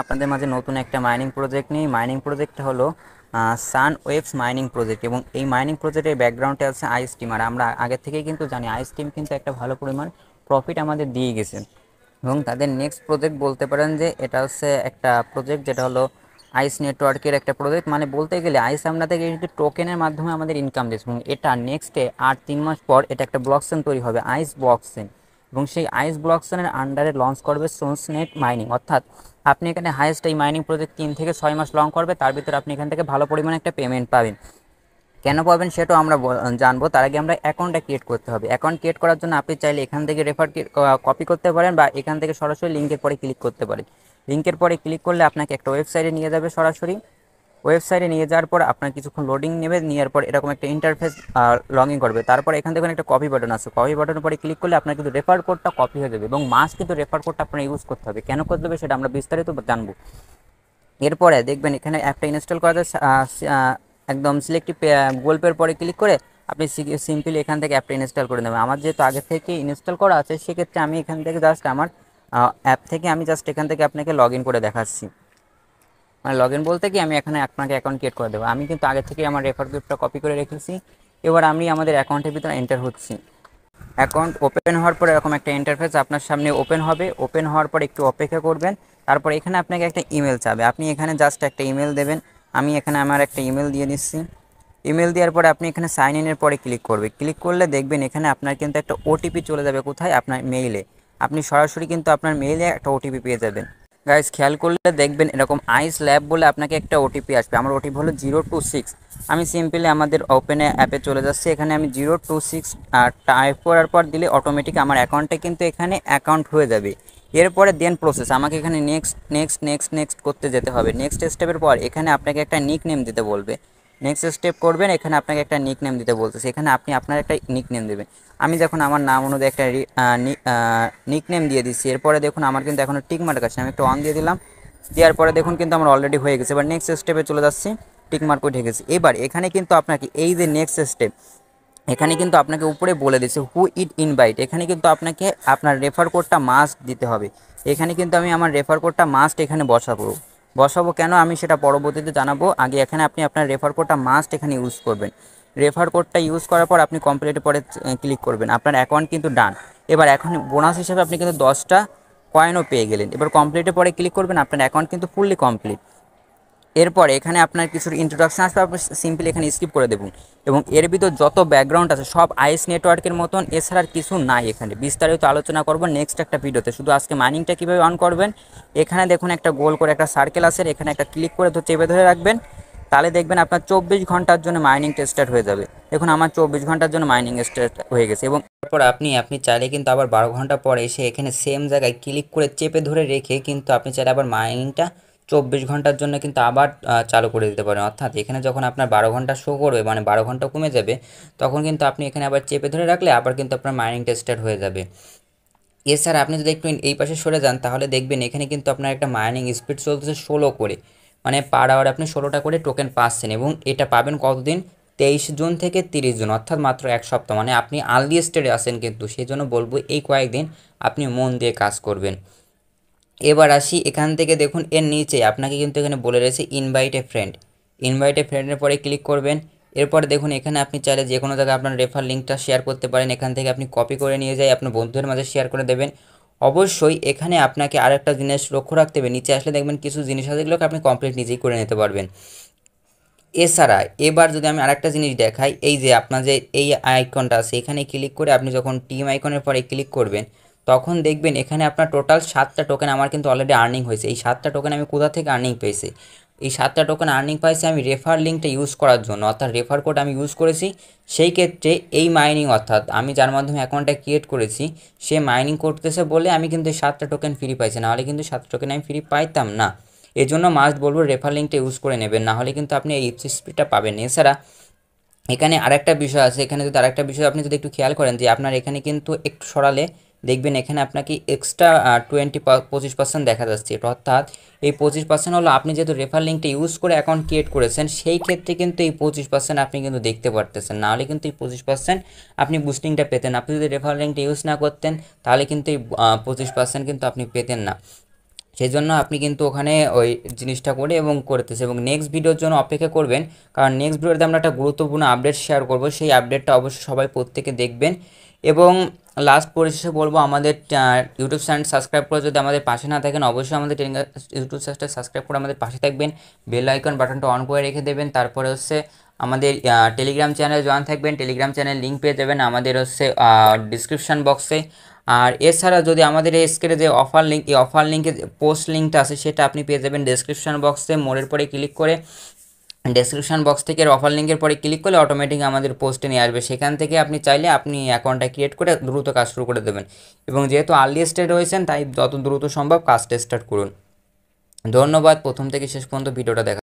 আপনাদের মাঝে নতুন একটা মাইনিং প্রজেক্ট নিই। মাইনিং প্রজেক্টটা হলো সান ওয়েভস মাইনিং প্রজেক্ট, এবং এই মাইনিং প্রজেক্টের ব্যাকগ্রাউন্ডে আছে আই স্টিম। আর আমরা আগে থেকেই কিন্তু জানি আই স্টিম কিন্তু একটা ভালো পরিমাণ প্রফিট আমাদের দিয়ে গেছে, এবং তাদের নেক্সট প্রজেক্ট বলতে পারেন যে এটা হচ্ছে একটা প্রজেক্ট যেটা হলো আইস নেটওয়ার্কের একটা প্রজেক্ট। মানে বলতে গেলে আইস আমরা থেকে কিন্তু টোকেনের মাধ্যমে আমাদের ইনকাম দিচ্ছে, এবং এটা নেক্সটে আর 3 মাস পর এটা একটা ব্লকচেন তৈরি হবে, আইস ব্লকচেন। এবং সেই আইস ব্লকচেনের আন্ডারে লঞ্চ করবে সোর্সনেট মাইনিং। অর্থাৎ আপনি এখানে হাইয়েস্ট এই মাইনিং প্রজেক্ট 3 থেকে 6 মাস লং করবে, তার ভিতরে আপনি এখান থেকে ভালো পরিমাণে একটা পেমেন্ট পাবেন। কেন পাবেন সেটাও আমরা জানবো। তার আগে আমরা অ্যাকাউন্টটা ক্রিয়েট করতে হবে। অ্যাকাউন্ট ক্রিয়েট করার জন্য আপনি চাইলে এখান থেকে রেফার কপি করতে পারেন, বা এখান থেকে সরাসরি লিঙ্কের পরে ক্লিক করতে পারেন। লিঙ্কের পরে ক্লিক করলে আপনাকে একটা ওয়েবসাইটে নিয়ে যাবে সরাসরি। ওয়েবসাইটে নিয়ে যাওয়ার পর আপনার কিছুক্ষণ লোডিং নেবে, নেওয়ার পর এরকম একটা ইন্টারফেস লগ ইন করবে। তারপর এখান থেকে একটা কপি বাটন আছে, কপি বাটনের পরে ক্লিক করলে আপনার কিন্তু রেফার কোডটা কপি হয়ে যাবে, এবং মাস্ট কিন্তু রেফার কোডটা আপনার ইউজ করতে হবে। কেন করতে হবে সেটা আমরা বিস্তারিত জানবো। এরপরে দেখবেন এখানে অ্যাপটা ইনস্টল করা যায়, একদম সিলেক্টিভ গল্পের পরে ক্লিক করে আপনি সিম্পলি এখান থেকে অ্যাপটা ইনস্টল করে নেবেন। আমার যেহেতু আগে থেকে ইনস্টল করা আছে, সেক্ষেত্রে আমি এখান থেকে জাস্ট আমার অ্যাপ থেকে আমি জাস্ট এখান থেকে আপনাকে লগ ইন করে দেখাচ্ছি। মানে লগ ইন বলতে কি, আমি এখানে আপনাকে অ্যাকাউন্ট ক্রিয়েট করে দেবো। আমি কিন্তু আগে থেকে আমার রেফার গ্রুপটা কপি করে রেখেছি। এবার আমি আমাদের অ্যাকাউন্টের ভিতরে এন্টার হচ্ছি। অ্যাকাউন্ট ওপেন হওয়ার পরে এরকম একটা ইন্টারফেস আপনার সামনে ওপেন হবে। ওপেন হওয়ার পর একটু অপেক্ষা করবেন। তারপর এখানে আপনাকে একটা ইমেল চাবে, আপনি এখানে জাস্ট একটা ইমেল দেবেন। আমি এখানে আমার একটা ইমেল দিয়ে দিচ্ছি। ইমেল দেওয়ার পরে আপনি এখানে সাইন ইনের পরে ক্লিক করবে। ক্লিক করলে দেখবেন এখানে আপনার কিন্তু একটা ওটিপি চলে যাবে কোথায়, আপনার মেইলে। আপনি সরাসরি কিন্তু আপনার মেইলে একটা ওটিপি পেয়ে যাবেন। গাইজ খেয়াল করলে দেখবেন এরকম আইস ল্যাব বলে আপনাকে একটা ওটিপি আসবে। আমার ওটিপি হলো 026। আমি সিম্পলি আমাদের ওপেনে অ্যাপে চলে যাচ্ছি। এখানে আমি 026 টাইপ করার পর দিলে অটোমেটিক আমার অ্যাকাউন্টে কিন্তু এখানে অ্যাকাউন্ট হয়ে যাবে। এরপরে দেন প্রসেস আমাকে এখানে নেক্সট নেক্সট নেক্সট নেক্সট করতে যেতে হবে। নেক্সট স্টেপের পর এখানে আপনাকে একটা নিক নেম দিতে বলবে। নেক্সট স্টেপ করবেন, এখানে আপনাকে একটা নিক নেম দিতে বলতেছে। এখানে আপনি আপনার একটা নিক নেম দেবেন। আমি যখন আমার নাম অনুযায়ী একটা নিক নেম দিয়ে দিচ্ছি। এরপরে দেখুন আমার কিন্তু এখনও টিক মার্ক আছে, আমি একটা অন দিয়ে দিলাম। দেওয়ার পরে দেখুন কিন্তু আমার অলরেডি হয়ে গেছে। এবার নেক্সট স্টেপে চলে যাচ্ছি, টিক মার্ক উঠে গেছে। এবার এখানে কিন্তু আপনাকে এই যে নেক্সট স্টেপ, এখানে কিন্তু আপনাকে উপরে বলে দিচ্ছে হু ইট ইনভাইট। এখানে কিন্তু আপনাকে আপনার রেফার কোডটা মাস্ট দিতে হবে। এখানে কিন্তু আমি আমার রেফার কোডটা মাস্ট এখানে বসাবো কেন আমি সেটা পরবর্তীতে জানাবো। আগে এখানে আপনি আপনার রেফার কোডটা মাস্ট এখানে ইউজ করবেন। রেফার কোডটা ইউজ করার পর আপনি কমপ্লিটের পরে ক্লিক করবেন, আপনার অ্যাকাউন্ট কিন্তু ডান। এবার এখন বোনাস হিসেবে আপনি কিন্তু 10টা কয়েনও পেয়ে গেলেন। এবার কমপ্লিটের পরে ক্লিক করবেন, আপনার অ্যাকাউন্ট কিন্তু ফুললি কমপ্লিট। এরপর এখানে আপনার কিছু ইন্ট্রোডাকশন আসবে, আপনি সিম্পলি এখানে স্কিপ করে দেবেন। এবং এর ভিতর যত ব্যাকগ্রাউন্ড আছে সব আইএস নেটওয়ার্কের মতন, এছাড়া আর কিছু নাই। এখানে বিস্তারিত আলোচনা করব নেক্সট একটা ভিডিওতে। শুধু আজকে মাইনিংটা কীভাবে অন করবেন, এখানে দেখুন একটা গোল করে একটা সার্কেল আছে, এখানে একটা ক্লিক করে চেপে ধরে রাখবেন। তাহলে দেখবেন আপনার 24 ঘন্টার জন্য মাইনিংটা স্টার্ট হয়ে যাবে। দেখুন আমার 24 ঘন্টার জন্য মাইনিং স্টার্ট হয়ে গেছে। এবং তারপর আপনি চাইলে কিন্তু আবার 12 ঘন্টা পরে এসে এখানে সেম জায়গায় ক্লিক করে চেপে ধরে রেখে কিন্তু আপনি চাইলে আবার মাইনিংটা 24 ঘন্টার জন্য কিন্তু আবার চালু করে দিতে পারেন। অর্থাৎ এখানে যখন আপনার 12 ঘন্টা শো করবে, মানে 12 ঘন্টা কমে যাবে, তখন কিন্তু আপনি এখানে আবার চেপে ধরে রাখলে আবার কিন্তু আপনার মাইনিংটা স্টার্ট হয়ে যাবে। এছাড়া আপনি যদি একটু এই পাশে সরে যান, তাহলে দেখবেন এখানে কিন্তু আপনার একটা মাইনিং স্পিড চলতেছে 16 করে, মানে পার আওয়ার আপনি 16টা করে টোকেন পাচ্ছেন। এবং এটা পাবেন কতদিন, 23 জুন থেকে 30 জুন, অর্থাৎ মাত্র 1 সপ্তাহ। মানে আপনি আর্লি স্টেজে আছেন, কিন্তু সেই জন্য বলবো এই কয়েকদিন আপনি মন দিয়ে কাজ করবেন। এবার আসি এখান থেকে দেখুন এর নিচে আপনাকে কিন্তু এখানে বলে রয়েছে ইনভাইট এ ফ্রেন্ড। ইনভাইট এ ফ্রেন্ডের পরে ক্লিক করবেন। এরপরে দেখুন এখানে আপনি চাইলে যে কোনো জায়গায় আপনার রেফার লিঙ্কটা শেয়ার করতে পারেন। এখান থেকে আপনি কপি করে নিয়ে যাই আপনার বন্ধুদের মাঝে শেয়ার করে দেবেন। অবশ্যই এখানে আপনাকে আরেকটা জিনিস লক্ষ্য রাখতে হবে, নিচে আসলে দেখবেন কিছু জিনিস আছে যেগুলোকে আপনি কমপ্লিট নিজেই করে নিতে পারবেন। এছাড়া এবার যদি আমি আরেকটা জিনিস দেখাই, এই যে আপনার যে এই আইকনটা আছে এখানে ক্লিক করে আপনি যখন টিম আইকনের পরে ক্লিক করবেন, তখন দেখবেন এখানে আপনার টোটাল 7টা টোকেন আমার কিন্তু অলরেডি আর্নিং হয়েছে। এই 7টা টোকেন আমি কোথা থেকে আর্নিং পেয়েছি, এই 7টা টোকেন আর্নিং পাইছি আমি রেফার লিঙ্কটা ইউজ করার জন্য, অর্থাৎ রেফার কোড আমি ইউজ করেছি। সেই ক্ষেত্রে এই মাইনিং, অর্থাৎ আমি যার মাধ্যমে অ্যাকাউন্টটা ক্রিয়েট করেছি সে মাইনিং করতেছে বলে আমি কিন্তু এই 7টা টোকেন ফ্রি পাইছি, নাহলে কিন্তু 7টা টোকেন আমি ফ্রি পাইতাম না। এজন্য মাস্ট বলবো রেফার লিঙ্কটা ইউজ করে নেবেন, নাহলে কিন্তু আপনি এই স্পিডটা পাবেন। এছাড়া এখানে আরেকটা বিষয় আছে, এখানে যদি আরেকটা বিষয় আপনি যদি একটু খেয়াল করেন যে আপনার এখানে কিন্তু একটু সরালে দেখবেন এখানে আপনাকে এক্সট্রা 25% দেখা যাচ্ছে। এটা অর্থাৎ এই 25% হলো আপনি যেহেতু রেফার লিঙ্কটা ইউজ করে অ্যাকাউন্ট ক্রিয়েট করেছেন, সেই ক্ষেত্রে কিন্তু এই 25% আপনি কিন্তু দেখতে পারতেছেন, নাহলে কিন্তু এই 25% আপনি বুস্টিংটা পেতেন। আপনি যদি রেফার লিঙ্কটা ইউজ না করতেন তাহলে কিন্তু এই 25% কিন্তু আপনি পেতেন না। সেই জন্য আপনি কিন্তু ওখানে ওই জিনিসটা করে এবং করতেছে, এবং নেক্সট ভিডিওর জন্য অপেক্ষা করবেন, কারণ নেক্সট ভিডিওতে আমরা একটা গুরুত্বপূর্ণ আপডেট শেয়ার করব, সেই আপডেটটা অবশ্যই সবাই প্রত্যেকে দেখবেন। এবং লাস্ট পরিশেষে বলবো, আমাদের ইউটিউব চ্যানেল সাবস্ক্রাইব করে যদি আমাদের পাশে না থাকেন, অবশ্যই আমাদের ইউটিউব চ্যানেলটা সাবস্ক্রাইব করে আমাদের পাশে থাকবেন, বেল আইকন বাটনটা অন করে রেখে দেবেন। তারপরে হচ্ছে আমাদের টেলিগ্রাম চ্যানেল জয়েন থাকবেন, টেলিগ্রাম চ্যানেল লিঙ্ক পেয়ে যাবেন আমাদের হচ্ছে ডিসক্রিপশান বক্সে। আর এছাড়া যদি আমাদের এই স্ক্রিনে যে অফার লিঙ্ক, এই অফার লিঙ্কে পোস্ট লিঙ্কটা আছে সেটা আপনি পেয়ে যাবেন ডেসক্রিপশন বক্সে, মোড়ের পরে ক্লিক করে ডেসক্রিপশন বক্স থেকে অফার লিঙ্কের পরে ক্লিক করলে অটোমেটিক আমাদের পোস্টে নিয়ে আসবে, সেখান থেকে আপনি চাইলে আপনি অ্যাকাউন্টটা ক্রিয়েট করে দ্রুত কাজ শুরু করে দেবেন। এবং যেহেতু আর্লি স্টেজ রয়েছেন, তাই যত দ্রুত সম্ভব কাজটা স্টার্ট করুন। ধন্যবাদ প্রথম থেকে শেষ পর্যন্ত ভিডিওটা দেখা।